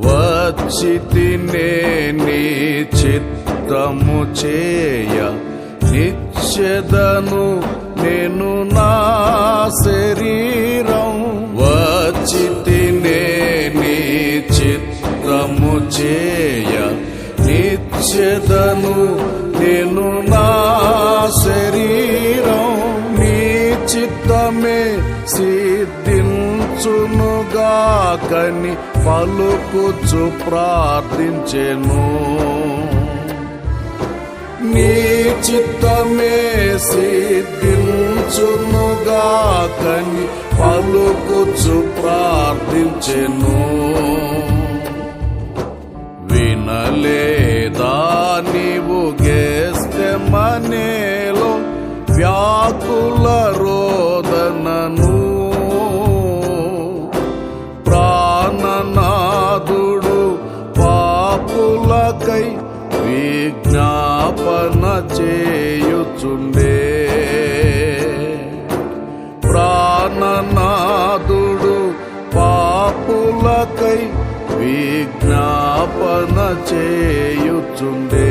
వచ్చితినే నీ చిత్తము చేయ నిచ్చెదను నేను నా శరీరం. వచ్చితినే నీ చిత్తము చేయ నిచ్చెదను నేను నా శరీరం. నీ చిత్తమే సిద్ధించునుగాకని పలుకుచు ప్రార్థించెను. నీ చిత్తమే సిద్ధించునుగాకని పలుకుచు ప్రార్థించెను. వినలేదా నీవు గెత్సేమనేలో వ్యాకుల రోదనను? ప్రాణనాథుడు పాపులకై విజ్ఞాపన చేయుచుండే. ప్రాణనాథుడు పాపులకై విజ్ఞాపన చేయుచుండే.